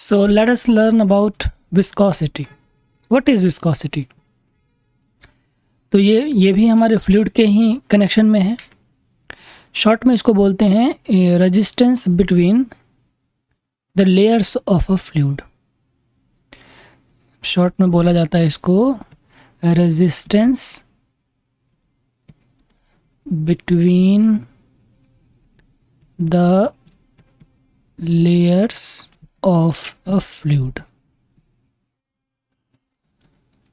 So let us learn about viscosity. What is viscosity? तो ये भी हमारे फ्लूइड के ही कनेक्शन में है. शॉर्ट में इसको बोलते हैं resistance between the layers of a fluid. Short में बोला जाता है इसको resistance between the layers of a fluid.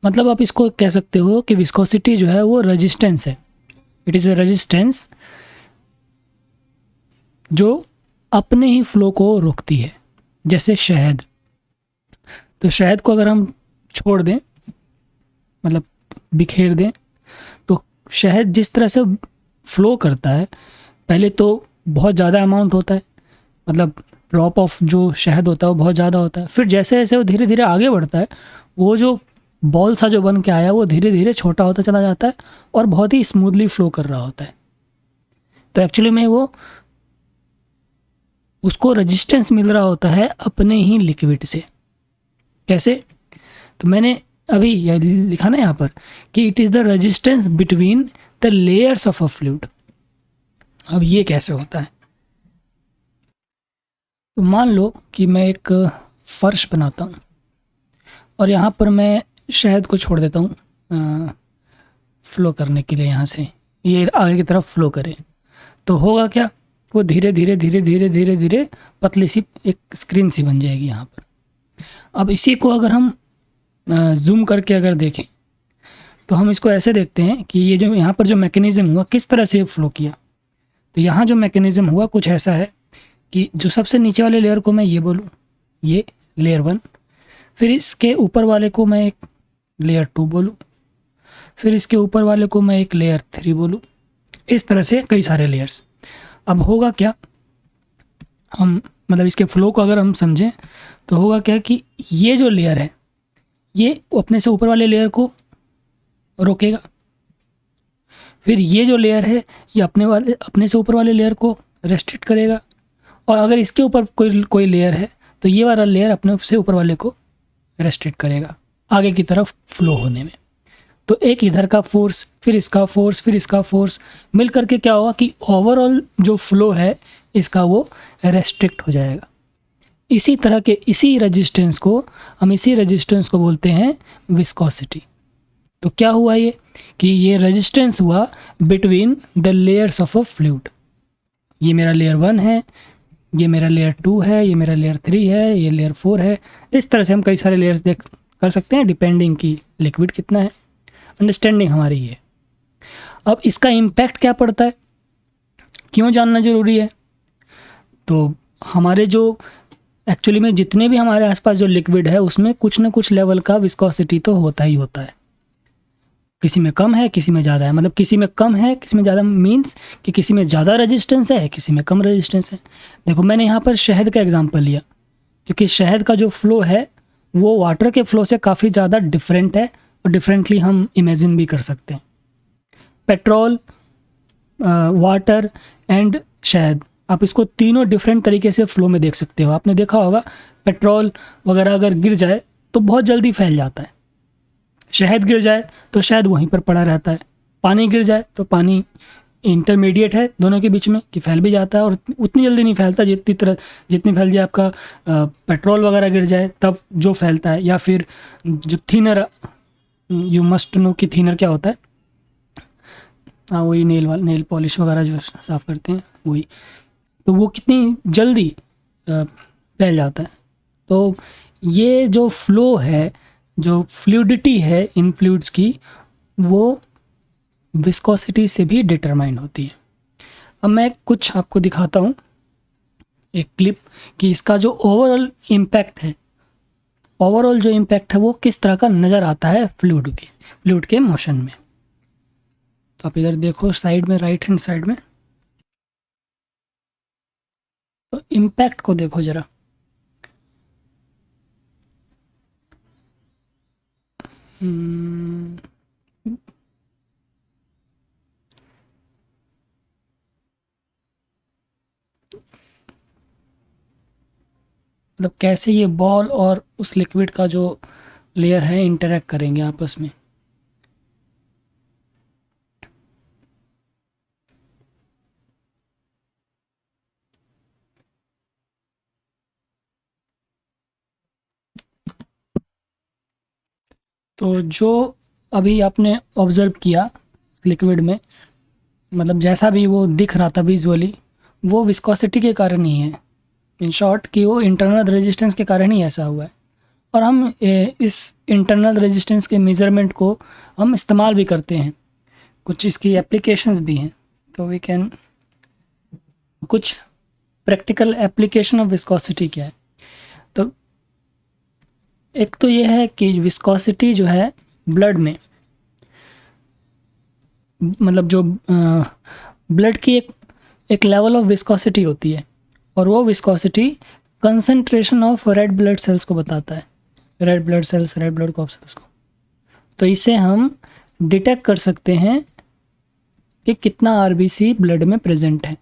मतलब आप इसको कह सकते हो कि विस्कोसिटी जो है वो रेजिस्टेंस है. इट इज़ अ रेजिस्टेंस जो अपने ही फ्लो को रोकती है. जैसे शहद. तो शहद को अगर हम छोड़ दें, मतलब बिखेर दें, तो शहद जिस तरह से फ्लो करता है, पहले तो बहुत ज़्यादा अमाउंट होता है, मतलब ड्रॉप ऑफ जो शहद होता है वो बहुत ज़्यादा होता है. फिर जैसे जैसे वो धीरे धीरे आगे बढ़ता है, वो जो बॉल सा जो बन के आया वो धीरे धीरे छोटा होता चला जाता है और बहुत ही स्मूथली फ्लो कर रहा होता है. तो एक्चुअली में वो उसको रेजिस्टेंस मिल रहा होता है अपने ही लिक्विड से. कैसे? तो मैंने अभी यह लिखा ना यहाँ पर कि it is the resistance between the layers of a fluid. अब ये कैसे होता है? तो मान लो कि मैं एक फ़र्श बनाता हूँ और यहाँ पर मैं शहद को छोड़ देता हूँ फ्लो करने के लिए. यहाँ से ये आगे की तरफ फ्लो करे तो होगा क्या? वो धीरे धीरे धीरे धीरे धीरे धीरे पतली सी एक स्क्रीन सी बन जाएगी यहाँ पर. अब इसी को अगर हम जूम करके अगर देखें तो हम इसको ऐसे देखते हैं कि ये जो यहाँ पर जो मैकेनिज़्म हुआ किस तरह से फ्लो किया. तो यहाँ जो मैकेनिज़्म हुआ कुछ ऐसा है कि जो सबसे नीचे वाले लेयर को मैं ये बोलूँ, ये लेयर 1, फिर इसके ऊपर वाले को मैं एक लेयर 2 बोलूँ, फिर इसके ऊपर वाले को मैं एक लेयर 3 बोलूँ. इस तरह से कई सारे लेयर्स. अब होगा क्या, हम मतलब इसके फ्लो को अगर हम समझें तो होगा क्या कि ये जो लेयर है ये अपने से ऊपर वाले लेयर को रोकेगा. फिर ये जो लेयर है ये अपने से ऊपर वाले लेयर को रेस्ट्रिक्ट करेगा. और अगर इसके ऊपर कोई लेयर है तो ये वाला लेयर अपने से ऊपर वाले को रेस्ट्रिक्ट करेगा आगे की तरफ फ्लो होने में. तो एक इधर का फोर्स, फिर इसका फोर्स, फिर इसका फोर्स मिल करके क्या होगा कि ओवरऑल जो फ्लो है इसका वो रेस्ट्रिक्ट हो जाएगा. इसी तरह के इसी रेजिस्टेंस को बोलते हैं विस्कोसिटी. तो क्या हुआ ये कि ये रेजिस्टेंस हुआ between the layers of a fluid. ये मेरा लेयर 1 है, ये मेरा लेयर 2 है, ये मेरा लेयर 3 है, ये लेयर 4 है. इस तरह से हम कई सारे लेयर्स देख कर सकते हैं डिपेंडिंग कि लिक्विड कितना है. अंडरस्टैंडिंग हमारी ये. अब इसका इम्पैक्ट क्या पड़ता है, क्यों जानना ज़रूरी है? तो हमारे जो एक्चुअली में जितने भी हमारे आसपास जो लिक्विड है उसमें कुछ ना कुछ लेवल का विस्कोसिटी तो होता ही होता है. किसी में कम है, किसी में ज़्यादा है. मतलब किसी में कम है, किसी में ज़्यादा, मीन्स कि किसी में ज़्यादा रेजिस्टेंस है, किसी में कम रेजिस्टेंस है. देखो मैंने यहाँ पर शहद का एग्जांपल लिया क्योंकि शहद का जो फ्लो है वो वाटर के फ्लो से काफ़ी ज़्यादा डिफरेंट है और डिफरेंटली हम इमेजिन भी कर सकते हैं. पेट्रोल, वाटर एंड शहद, आप इसको तीनों डिफरेंट तरीके से फ्लो में देख सकते हो. आपने देखा होगा पेट्रोल वगैरह अगर गिर जाए तो बहुत जल्दी फैल जाता है. शहद गिर जाए तो शहद वहीं पर पड़ा रहता है. पानी गिर जाए तो पानी इंटरमीडिएट है दोनों के बीच में कि फैल भी जाता है और उतनी जल्दी नहीं फैलता जितनी फैल जाए आपका पेट्रोल वगैरह गिर जाए तब जो फैलता है. या फिर जो थिनर, यू मस्ट नो कि थिनर क्या होता है. हाँ, वही नेल पॉलिश वगैरह जो साफ़ करते हैं वही. तो वो कितनी जल्दी फैल जाता है. तो ये जो फ्लो है, जो फ्लूइडिटी है इन फ्लूइड्स की, वो विस्कोसिटी से भी डिटरमाइन होती है. अब मैं कुछ आपको दिखाता हूँ एक क्लिप कि इसका जो ओवरऑल जो इम्पैक्ट है वो किस तरह का नज़र आता है फ्लूइड के मोशन में. तो आप इधर देखो साइड में, राइट हैंड साइड में, तो इम्पैक्ट को देखो ज़रा. मतलब कैसे ये बॉल और उस लिक्विड का जो लेयर है इंटरेक्ट करेंगे आपस में। तो जो अभी आपने ऑब्ज़र्व किया लिक्विड में, मतलब जैसा भी वो दिख रहा था विजुअली, वो विस्कोसिटी के कारण ही है। इन शॉर्ट कि वो इंटरनल रेजिस्टेंस के कारण ही ऐसा हुआ है। और हम इस इंटरनल रेजिस्टेंस के मेज़रमेंट को हम इस्तेमाल भी करते हैं, कुछ इसकी एप्लीकेशंस भी हैं। तो वी कैन, कुछ प्रैक्टिकल एप्लीकेशन ऑफ विस्कोसिटी क्या है। तो एक तो ये है कि विस्कोसिटी जो है ब्लड में, मतलब जो ब्लड की एक लेवल ऑफ विस्कोसिटी होती है, और वो viscosity concentration of red blood cells को बताता है, red blood cells, red blood corpuscles को। तो इससे हम डिटेक्ट कर सकते हैं कि कितना आरबीसी ब्लड में प्रेजेंट है।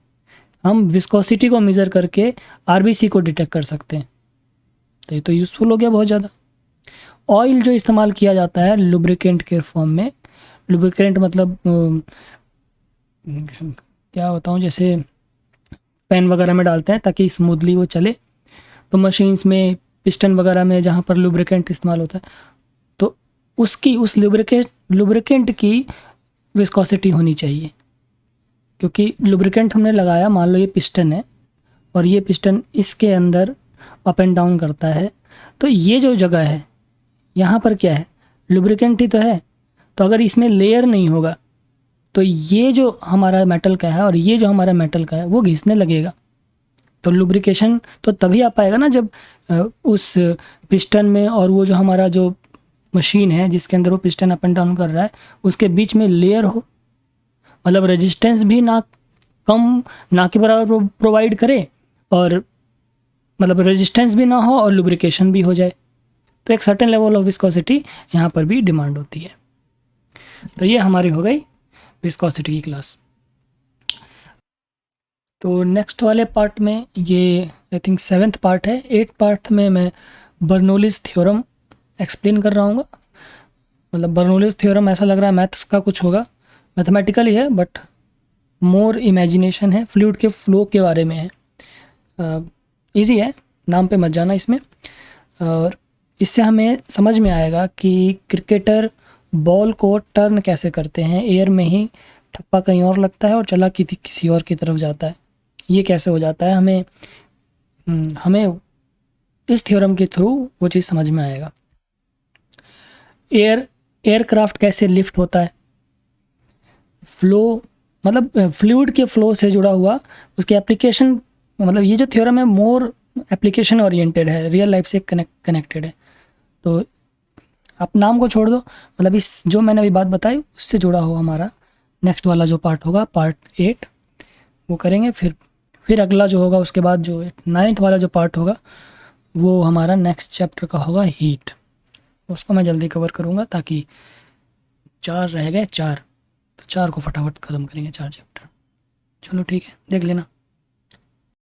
हम विस्कोसिटी को मेज़र करके आरबीसी को डिटेक्ट कर सकते हैं। तो ये तो यूज़फुल हो गया बहुत ज़्यादा। ऑयल जो इस्तेमाल किया जाता है लुब्रिकेंट के फॉर्म में, लुब्रिकेंट मतलब क्या बताऊँ, जैसे पेन वगैरह में डालते हैं ताकि स्मूथली वो चले, तो मशीन्स में, पिस्टन वगैरह में जहाँ पर लुब्रिकेंट इस्तेमाल होता है, तो उसकी उस लुब्रिकेंट की विस्कोसिटी होनी चाहिए। क्योंकि लुब्रिकेंट हमने लगाया, मान लो ये पिस्टन है और ये पिस्टन इसके अंदर अप एंड डाउन करता है, तो ये जो जगह है यहाँ पर क्या है, लुब्रिकेंट ही तो है। तो अगर इसमें लेयर नहीं होगा तो ये जो हमारा मेटल का है और ये जो हमारा मेटल का है वो घिसने लगेगा। तो लुब्रिकेशन तो तभी आ पाएगा ना जब उस पिस्टन में और वो जो हमारा जो मशीन है जिसके अंदर वो पिस्टन अप एंड डाउन कर रहा है उसके बीच में लेयर हो, मतलब रेजिस्टेंस भी ना कम ना के बराबर प्रोवाइड करे, और मतलब रेजिस्टेंस भी ना हो और लुब्रिकेशन भी हो जाए। तो एक सर्टेन लेवल ऑफ विस्कोसिटी यहाँ पर भी डिमांड होती है। तो ये हमारी हो गई विस्कोसिटी की क्लास। तो नेक्स्ट वाले पार्ट में, ये आई थिंक 7th पार्ट है, 8th पार्ट में मैं बर्नौलीज़ थ्योरम एक्सप्लेन कर रहा हूँ। मतलब बर्नौलीज़ थ्योरम ऐसा लग रहा है मैथ्स का कुछ होगा, मैथमेटिकल ही है बट मोर इमेजिनेशन है, फ्लूइड के फ्लो के बारे में है। इजी है, नाम पे मत जाना इसमें। और इससे हमें समझ में आएगा कि क्रिकेटर बॉल को टर्न कैसे करते हैं, एयर में ही ठप्पा कहीं और लगता है और चला किसी और की तरफ जाता है, ये कैसे हो जाता है, हमें इस थ्योरम के थ्रू वो चीज़ समझ में आएगा। एयरक्राफ्ट कैसे लिफ्ट होता है, फ्लो मतलब फ्लूइड के फ्लो से जुड़ा हुआ उसकी एप्लीकेशन, मतलब ये जो थ्योरम है मोर एप्लीकेशन ओरिएंटेड है, रियल लाइफ से कनेक्टेड है। तो आप नाम को छोड़ दो, मतलब इस जो मैंने अभी बात बताई उससे जुड़ा हो हमारा नेक्स्ट वाला जो पार्ट होगा, पार्ट 8 वो करेंगे। फिर अगला जो होगा उसके बाद जो 9th वाला जो पार्ट होगा वो हमारा नेक्स्ट चैप्टर का होगा हीट, उसको मैं जल्दी कवर करूँगा ताकि 4 रह गए, 4 तो 4 को फटाफट ख़त्म करेंगे, 4 चैप्टर। चलो ठीक है, देख लेना।